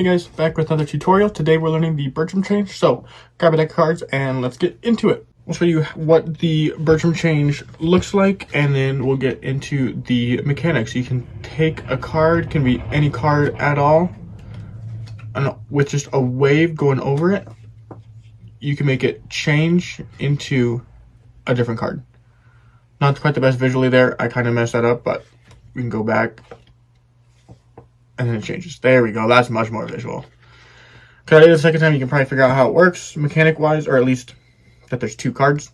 Hey guys, back with another tutorial. Today we're learning the Bertram Change, so grab a deck of cards and let's get into it. We'll show you what the Bertram Change looks like, and then we'll get into the mechanics. You can take a card, can be any card at all, and with just a wave going over it, you can make it change into a different card. Not quite the best visually there, I kind of messed that up, but we can go back. And then it changes. There we go. That's much more visual. Because I did it the second time, you can probably figure out how it works mechanic-wise, or at least that there's two cards.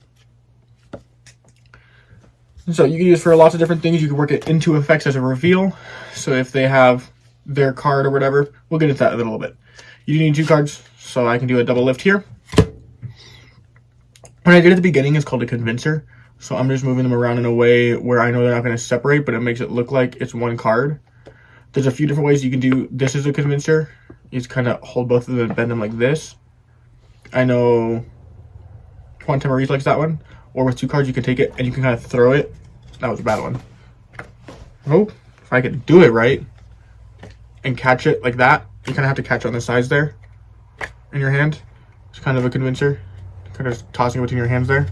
So you can use it for lots of different things. You can work it into effects as a reveal. So if they have their card or whatever, we'll get into that in a little bit. You need two cards, so I can do a double lift here. What I did at the beginning is called a convincer. So I'm just moving them around in a way where I know they're not going to separate, but it makes it look like it's one card. There's a few different ways you can do this as a convincer. You just kind of hold both of them and bend them like this. I know Quantum Maurice likes that one. Or with two cards, you can take it and you can kind of throw it. That was a bad one. Oh, if I could do it right and catch it like that, you kind of have to catch it on the sides there in your hand. It's kind of a convincer. Kind of tossing it between your hands there.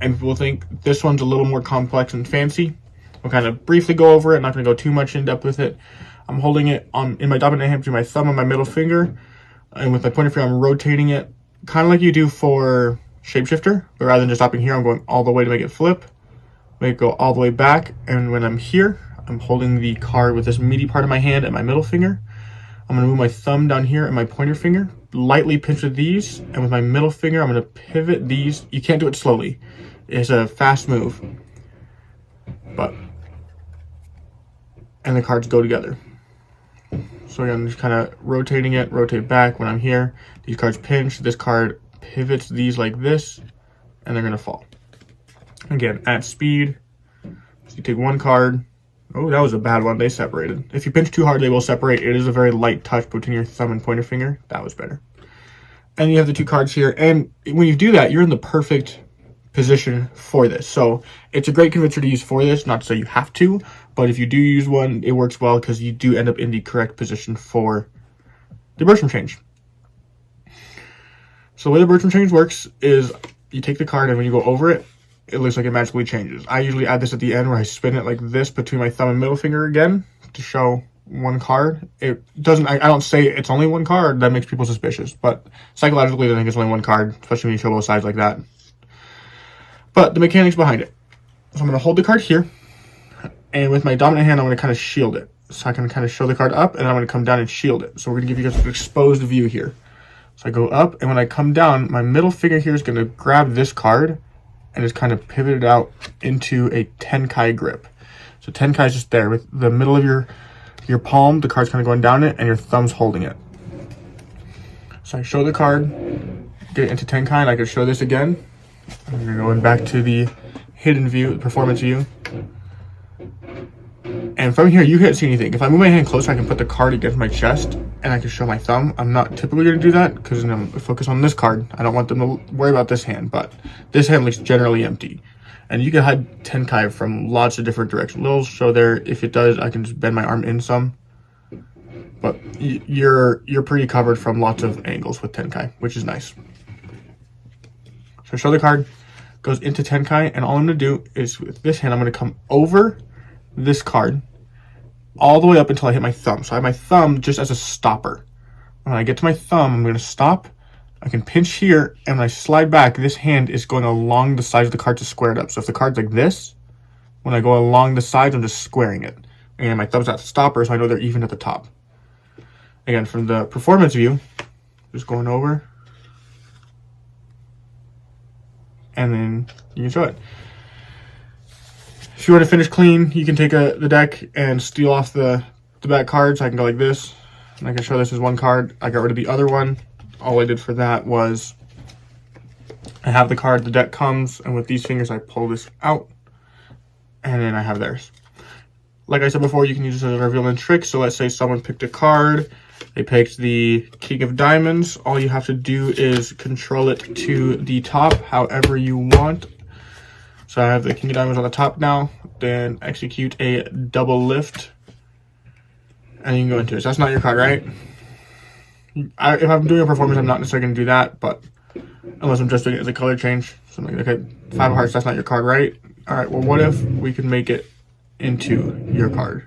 And people think this one's a little more complex and fancy. We'll kind of briefly go over it. Not going to go too much in depth with it. I'm holding it in my dominant hand between my thumb and my middle finger. And with my pointer finger, I'm rotating it kind of like you do for Shapeshifter. But rather than just stopping here, I'm going all the way to make it flip. Make it go all the way back. And when I'm here, I'm holding the card with this meaty part of my hand and my middle finger. I'm going to move my thumb down here and my pointer finger. Lightly pinch with these. And with my middle finger, I'm going to pivot these. You can't do it slowly. It's a fast move. And the cards go together. So again, I'm just kind of rotating it, rotate back when I'm here. These cards pinch, this card pivots these like this, and they're going to fall. Again, at speed. So you take one card. Oh, that was a bad one. They separated. If you pinch too hard, they will separate. It is a very light touch between your thumb and pointer finger. That was better. And you have the two cards here. And when you do that, you're in the perfect position for this. So it's a great convincer to use for this, not to say you have to, but if you do use one, it works well because you do end up in the correct position for the Bertram Change. So the way the Bertram Change works is you take the card and when you go over it, it looks like it magically changes. I usually add this at the end where I spin it like this between my thumb and middle finger again to show one card. It doesn't, I don't say it's only one card. That makes people suspicious, but psychologically they think it's only one card, especially when you show both sides like that. But the mechanics behind it. So I'm going to hold the card here. And with my dominant hand, I'm going to kind of shield it. So I can kind of show the card up, and I'm going to come down and shield it. So we're going to give you guys an exposed view here. So I go up, and when I come down, my middle finger here is going to grab this card and just kind of pivot it out into a Tenkai grip. So Tenkai is just there with the middle of your palm. The card's kind of going down it, and your thumb's holding it. So I show the card, get it into Tenkai, and I can show this again. I'm going back to the hidden view, the performance view. And from here, you can't see anything. If I move my hand closer, I can put the card against my chest and I can show my thumb. I'm not typically going to do that because I'm going to focus on this card. I don't want them to worry about this hand, but this hand looks generally empty. And you can hide Tenkai from lots of different directions. Little show there. If it does, I can just bend my arm in some. But you're pretty covered from lots of angles with Tenkai, which is nice. So I show the card, goes into Tenkai, and all I'm going to do is with this hand, I'm going to come over this card all the way up until I hit my thumb. So I have my thumb just as a stopper. When I get to my thumb, I'm going to stop. I can pinch here, and when I slide back, this hand is going along the sides of the card to square it up. So if the card's like this, when I go along the sides, I'm just squaring it. And my thumb's at the stopper, so I know they're even at the top. Again, from the performance view, just going over. And then you can show it. If you want to finish clean, you can take the deck and steal off the back cards. I can go like this, and I can show this as one card. I got rid of the other one. All I did for that was I have the card, the deck comes, and with these fingers I pull this out, and then I have theirs. Like I said before, you can use this as a reveal and trick. So let's say someone picked a card. They picked the King of Diamonds. All you have to do is control it to the top however you want. So I have the King of Diamonds on the top now. Then execute a double lift. And you can go into it. So that's not your card, right? if I'm doing a performance, I'm not necessarily going to do that, but unless I'm just doing it as a color change. So I'm like, okay, 5 of hearts, that's not your card, right? All right, well, what if we could make it into your card?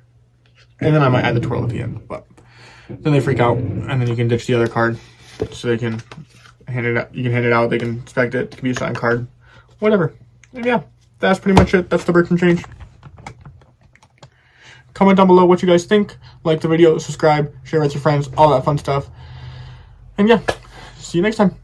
And then I might add the twirl at the end, but then they freak out, and then you can ditch the other card, so they can hand it out. You can hand it out, they can expect it to be a signed card, whatever. And yeah, that's pretty much it. That's the Bertram Change. Comment down below what you guys think. Like the video, subscribe, share with your friends, all that fun stuff. And yeah, see you next time.